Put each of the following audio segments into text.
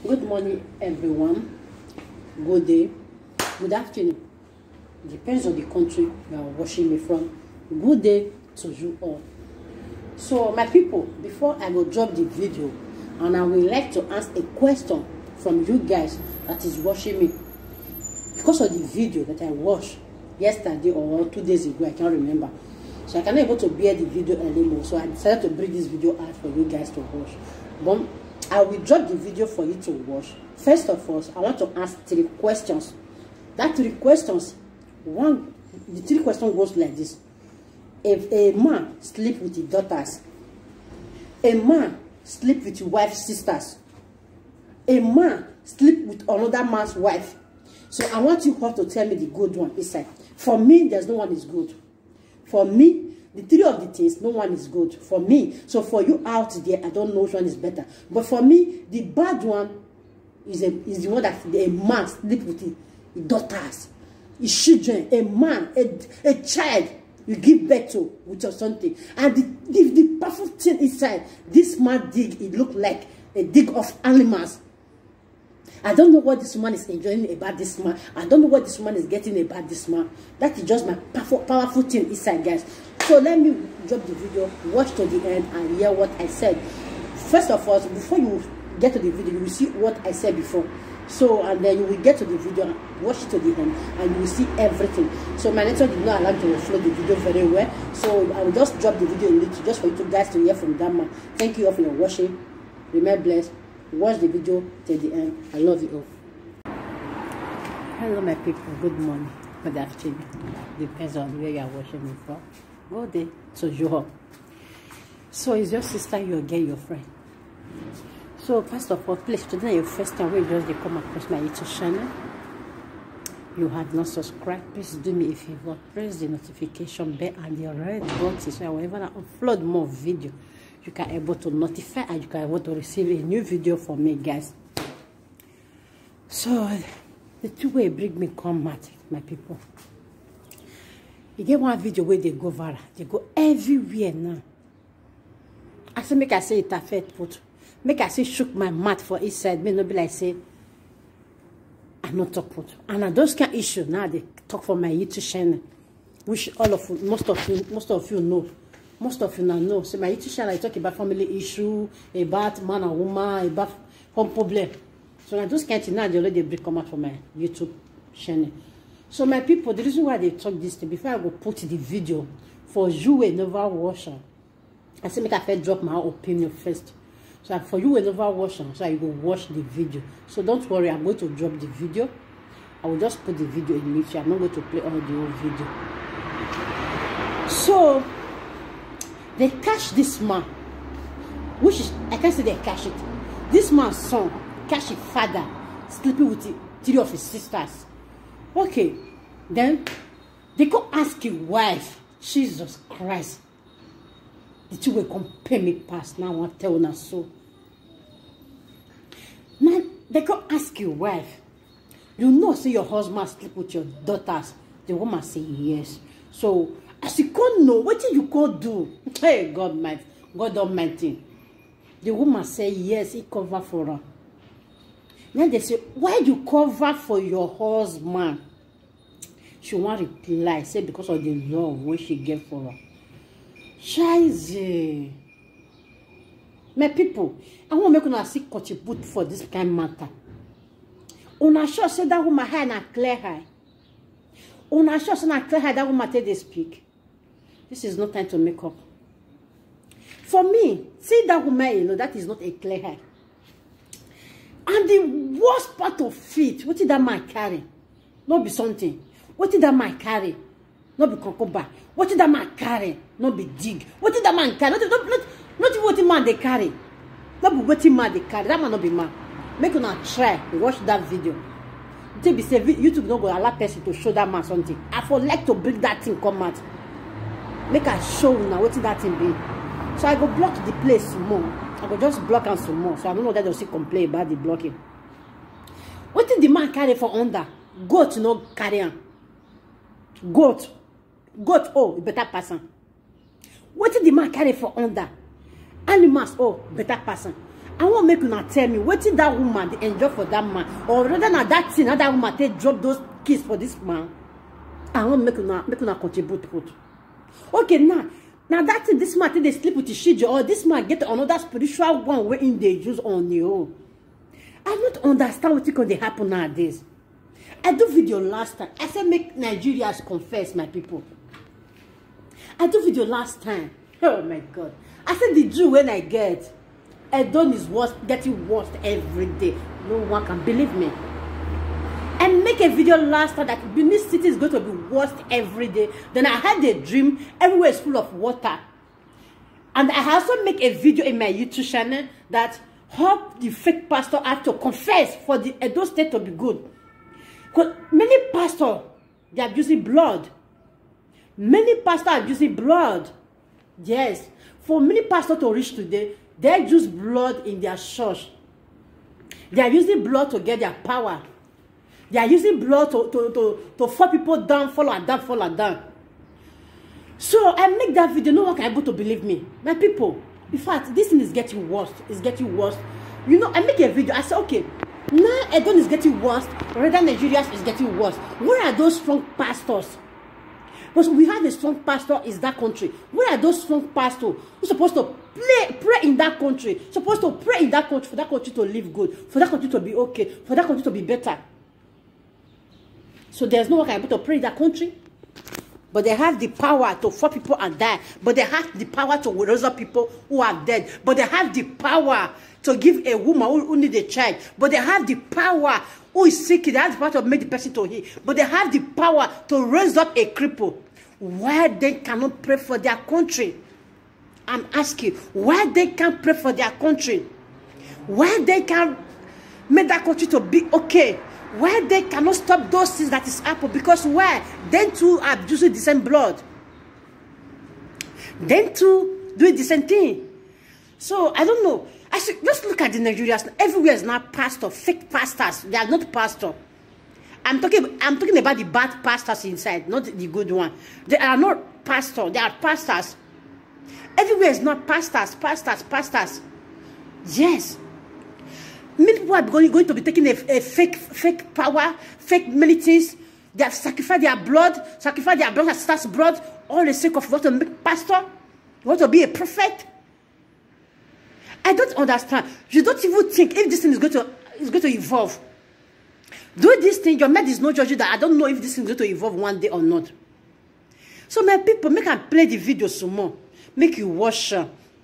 Good morning, everyone. Good day. Good afternoon. Depends on the country you are watching me from. Good day to you all. So, my people, before I go drop the video, and I would like to ask a question from you guys that is watching me. Because of the video that I watched yesterday or 2 days ago, I can't remember. So I cannot able to bear the video anymore. So I decided to bring this video out for you guys to watch. But I will drop the video for you to watch. First of all, I want to ask 3 questions. That 3 questions, the 3 questions goes like this. If a man sleep with his daughters, a man sleep with his wife's sisters, a man sleep with another man's wife. So I want you all to tell me the good one inside. For me, there's no one is good. For me, the 3 of the things, no one is good. For me. So for you out there, I don't know which one is better. But for me, the bad one is the one that a man sleep with his daughters, his children, a man, a child you give birth to with your something. And the perfect thing inside, this man dig, it look like a dig of animals. I don't know what this woman is enjoying about this man. I don't know what this woman is getting about this man. That is just my powerful thing inside, guys. So let me drop the video, watch to the end, and hear what I said. First of all, before you get to the video, you will see what I said before. So, and then you will get to the video, watch it to the end, and you will see everything. So my network did not allow me to upload the video very well. So I will just drop the video a little, just for you guys to hear from that man. Thank you all for your watching. Remain blessed. Watch the video till the end. I love you all. Hello, my people. Good morning. Good afternoon. Depends on where you are watching me from. Good day to you all. So, is your sister, your girl, your friend? So, first of all, please, today your first time when you just come across my YouTube channel, you have not subscribed, please do me a favor. Press the notification bell and the red button so whenever I upload more video, you can able to notify and you can able to receive a new video from me, guys. So the 2 way bring me come at my people. You get one video where they go viral, they go everywhere now. I say make I say it affect put, make I say shook my mouth for each side, may not be like say I not talk put. And those kind of issues now they talk for my YouTube channel, which all of most of you know. Most of you now know. So my YouTube channel I talk about family issue, about man and woman, about home problem. So now those kind of things now they already come out from my YouTube channel. So my people, the reason why they talk this thing, before I go put the video for you will never watch, I say make I first drop my opinion first. So for you will never watch, so I go watch the video. So don't worry, I'm going to drop the video. I will just put the video in YouTube. I'm not going to play all the whole video. So they catch this man, which is, I can't say they catch it. This man's son catch his father sleeping with 3 of his sisters. Okay, then they go ask his wife, Jesus Christ. The 2 will compare me past now. I want to tell you so. Now they go ask your wife, you know, say your husband sleep with your daughters. The woman say yes. So as you can't know, what did you can't do? Hey, God Almighty. The woman say yes, he cover for her. Then they say, why you cover for your husband? She won't reply, say because of the love what she get for her. Scheiße. My people, I want to make una see contribute for this kind of matter. Una sure say that woman hair na clear hair. Una sure say na clear hair that woman take they speak. This is not time to make up. For me, see that woman, you know, that is not a clear hair. And the worst part of it, what did that man carry? Not be something. What did that man carry? Not be concoba. What did that man carry? Not be dig. What did that man carry? Not what the man they carry. Not be what the man they carry. That man not be man. Make una try watch that video. They be say YouTube not go allow person to show that man something. I for like to bring that thing come out. Make a show now what that thing be. So I go block the place some more. I go just block and some more. So I don't know that they'll still complain about the blocking. What did the man carry for under? Goat no carry on. Goat, oh, better person. What did the man carry for under? Animals, oh, better person. I want make una tell me what did that woman they enjoy for that man, or rather than that thing that woman take drop those kids for this man. I want make una contribute put. Okay, now that thing this man they sleep with the shit, or this man get another spiritual one where in they use on you. I don't understand what can they happen nowadays. I do video last time. I said make Nigerians confess, my people. I do video last time. Oh my God. I said the Jew when I get Edon is worse, getting worse every day. No one can believe me. And make a video last time that Benin City is going to be worse every day. Then I had a dream. Everywhere is full of water. And I also make a video in my YouTube channel that how the fake pastor have to confess for the Edo state to be good. Because many pastors, they are using blood. Many pastors are using blood. Yes. For many pastors to reach today, they use blood in their church. They are using blood to get their power. They are using blood to fall people down, fall and down, fall and down. So I make that video. No one can able to believe me. My people, in fact, this thing is getting worse. It's getting worse. You know, I make a video. I say, okay, now Edon is getting worse. Rather Nigeria is getting worse. Where are those strong pastors? Because we have a strong pastor in that country. Where are those strong pastors who are supposed to pray in that country? Supposed to pray in that country for that country to live good, for that country to be okay, for that country to be better. So there's no one can able to pray in that country. But they have the power to fall people and die. But they have the power to raise up people who are dead. But they have the power to give a woman who needs a child. But they have the power who is sick. They have the power to make the person to heal. But they have the power to raise up a cripple. Why they cannot pray for their country? I'm asking, why they can't pray for their country? Why they can't make that country to be okay? Why they cannot stop those things that is happening? Because why? Them two are using the same blood. Them two doing the same thing. So I don't know. I should just look at the Nigerians. Everywhere is now pastor, fake pastors. They are not pastor. I'm talking about the bad pastors inside, not the good one. They are not pastor. They are pastors. Everywhere is not pastors, pastors, pastors. Yes. Many people are going to be taking a fake power, fake militants. They have sacrificed their blood, their sister's blood, all the sake of what to make pastor, you want to be a prophet. I don't understand. You don't even think if this thing is going to evolve. Do this thing, your mind is not judging that I don't know if this thing is going to evolve one day or not. So my people, make I play the video some more. Make you watch.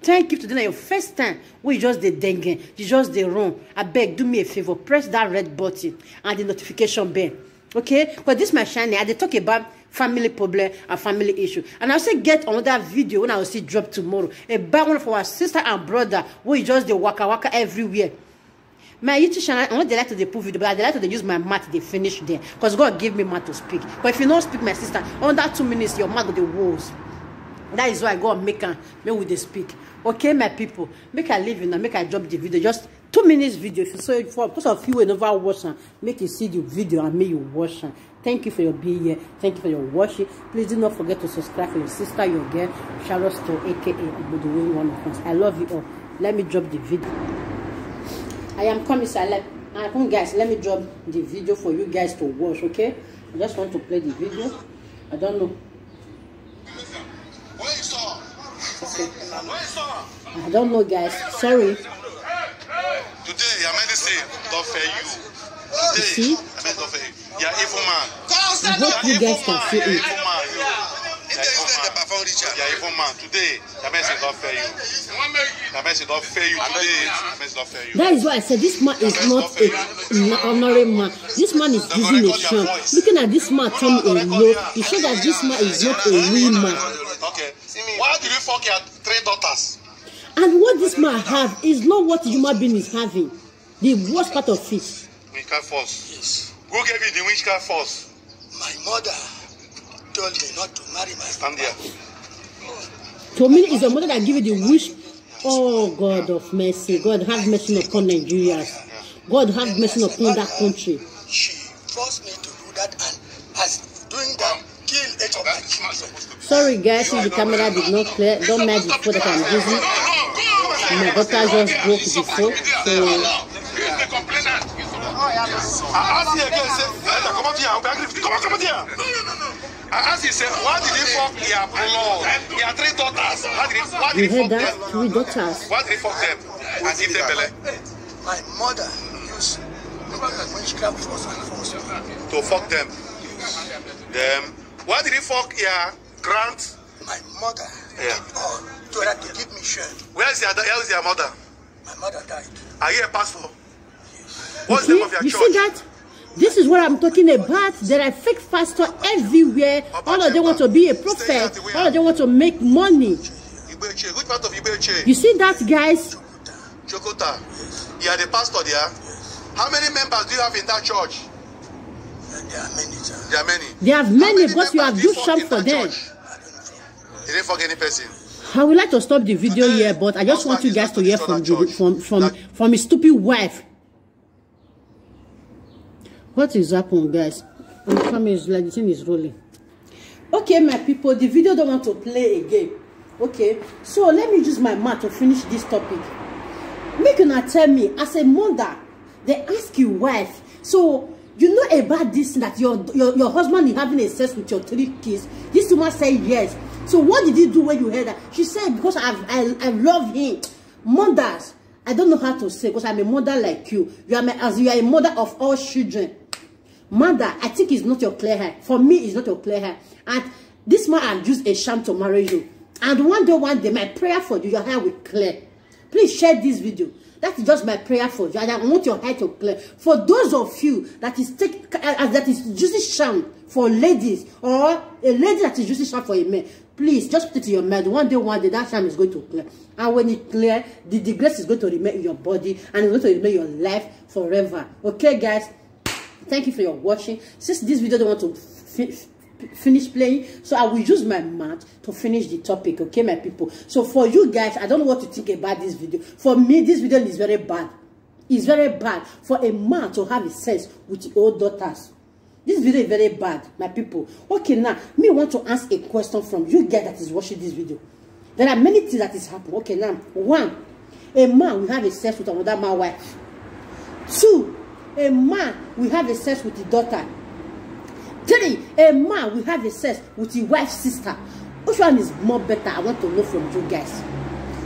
Thank you to them. Your first time we just the dengue, you just the wrong. I beg, do me a favor, press that red button and the notification bell. Okay? But this my channel, I talk about family problem and family issue. And I also get another video when I will see drop tomorrow about one of our sister and brother who just the waka everywhere. My YouTube channel, I want they like to put video, but they like to use my mouth, they finish there. Because God gave me mouth to speak. But if you don't speak, my sister, under 2 minutes, your mouth go the walls. That is why God make with the speak. Okay, my people, make I leave you now, make I drop the video. Just 2 minutes video. If you saw it for because of you will never watch and make you see the video and make you watch. Thank you for your being here. Thank you for your watching. Please do not forget to subscribe for your sister, your girl, Charlotte Store, aka Obodowe, one of us. I love you all. Let me drop the video. I am coming, sir. Come guys, let me drop the video for you guys to watch, okay? I just want to play the video. I don't know. Okay. I don't know, guys. Sorry. Today, your medicine don't fail you. You see? You're evil man. I hope you guys can see it. You're evil man. Today, your medicine don't fail you. Your medicine don't fail you today. Your medicine don't fail you. That is why I said this man is not an honorary man. This man is using a chance. Looking at this man turning a low, you show that this man is not a real man. Okay. Why did you fuck your 3 daughters? And what this man have is not what human being is having. The worst part of it. Witchcraft force. Yes. Who gave you the witchcraft force? My mother told me not to marry my stand there. To me, it's your mother that give you the wish. Oh, God of mercy. God have mercy upon Nigeria. God have mercy upon that country. She forced me to do that, and as doing that, kill 8 of my children. Sorry, guys, if the camera did not clear, don't mind the phone that I'm using. My daughter just broke the phone, so. I asked you, say, why did he fuck your blood? He had 3 daughters. Why did he fuck them? 3 daughters. Why did he fuck them and give them belly? My mother used witchcraft to fuck them. Why did he fuck your grant? My mother did all to give me strength. Where's your mother? My mother died. Are you a pastor? Yes. What's the name of your church? You see that? This is what I'm talking about. There are fake pastors everywhere. All of them want to be a prophet. All of them want to make money. Which part of Ibeche? You see that, guys? Jokota. You are the pastor there? How many members do you have in that church? There are many, sir. There are many. They have many because you have do something for them. You didn't fuck any person. I would like to stop the video here, but I just want you guys to hear from his stupid wife. What is happening, guys? I'm coming, like the thing is rolling. Okay, my people, the video don't want to play again. Okay, so let me use my mouth to finish this topic. Make you not tell me, as a mother, they ask you wife. So you know about this, that your husband is having a sex with your 3 kids. This woman said yes. So what did you do when you heard that? She said, because I love him. Mothers, I don't know how to say, because I'm a mother like you. You are a mother of all children. Mother, I think it's not your clear hair. For me, it's not your clear hair. And this man has used a sham to marry you. And one day, my prayer for you, your hair will clear. Please share this video. That is just my prayer for you. And I want your hair to clear. For those of you that is using sham for ladies, or a lady that is using sham for a man, please just put it in your mind. One day, that sham is going to clear. And when it clear, the grace is going to remain in your body, and it's going to remain in your life forever. Okay, guys? Thank you for your watching. Since this video don't want to finish playing, so I will use my mouth to finish the topic. Okay, my people? So for you guys, I don't know what to think about this video. For me, this video is very bad. It's very bad for a man to have a sex with his old daughters. This video is very bad, my people. Okay, now me want to ask a question from you guys that is watching this video. There are many things that is happening. Okay, now 1, a man will have a sex with another man's wife. 2, a man will have a sex with his daughter. 3, a man will have a sex with his wife's sister. Which one is more better? I want to know from you guys.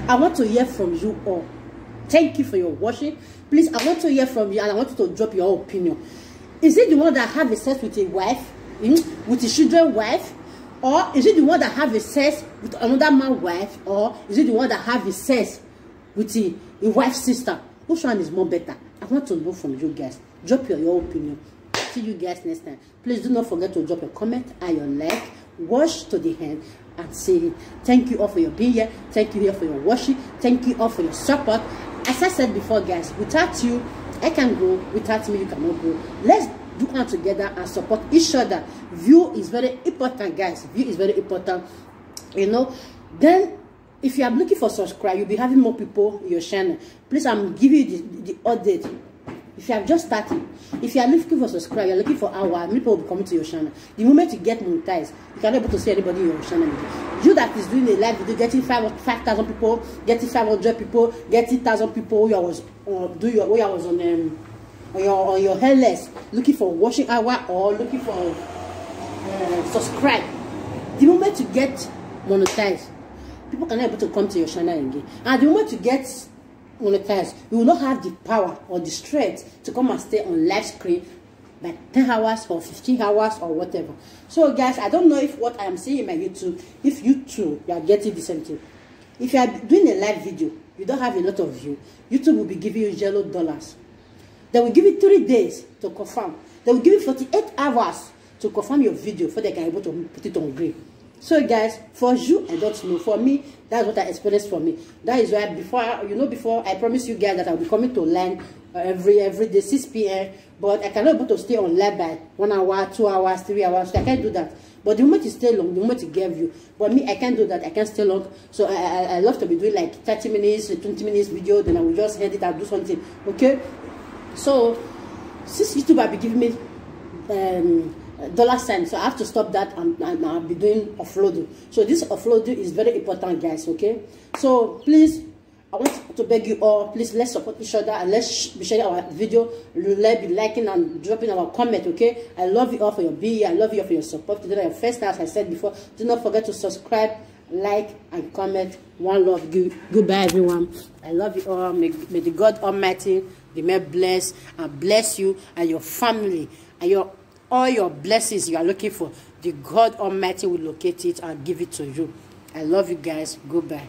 I want to hear from you all. Thank you for your watching. Please, I want to hear from you, and I want you to drop your opinion. Is it the one that have a sex with a wife, with his children's wife? Or is it the one that have a sex with another man's wife? Or is it the one that have a sex with his wife's sister? Which one is more better? I want to know from you guys. Drop your opinion. See you guys next time. Please do not forget to drop a comment and your like. Watch to the end and say it. Thank you all for your being here. Thank you all for your watching. Thank you all for your support. As I said before, guys, without you, I can grow. Without me, you cannot grow. Let's do one together and support each other. View is very important, guys. View is very important. You know, then if you are looking for subscribe, you'll be having more people in your channel. Please, I'm giving you the update. If you have just started, if you are looking for subscribe, you're looking for hour, people will be coming to your channel. The moment you get monetized, you cannot be able to see anybody in your channel again. You that is doing a live video, getting 5,000 people, getting 500 people, getting 1,000 people, I was on your hairless, looking for watching hour or looking for subscribe. The moment you get monetized, people cannot be able to come to your channel again. And the moment you get monetized, you will not have the power or the strength to come and stay on live screen by 10 hours or 15 hours or whatever. So guys, I don't know if what I am saying in my YouTube, if you too, you are getting the same thing. If you are doing a live video, you don't have a lot of views, YouTube will be giving you $0. They will give you 3 days to confirm. They will give you 48 hours to confirm your video before they can be able to put it on green. So guys, for you, I don't know. For me, that's what I experienced for me. That is why before I promised you guys that I'll be coming to learn every day 6 p.m. But I cannot be able to stay on live by 1 hour, 2 hours, 3 hours. So I can't do that. But the moment you stay long, the moment you get view. But me, I can't do that. I can't stay long. So I love to be doing like 30 minutes, 20 minutes video. Then I will just edit and do something. Okay. So since YouTube will be giving me $sign, so I have to stop that and I'll be doing offloading. So this offloading is very important, guys. Okay, so please, I want to beg you all, please, let's support each other and let's be sharing our video. Let's be liking and dropping our comment, okay? I love you all for your being here. I love you all for your support. Today, your first time, as I said before, do not forget to subscribe, like, and comment. One love. Goodbye, everyone. I love you all. May the God Almighty be blessed and bless you and your family and all your blessings you are looking for. The God Almighty will locate it and give it to you. I love you guys. Goodbye.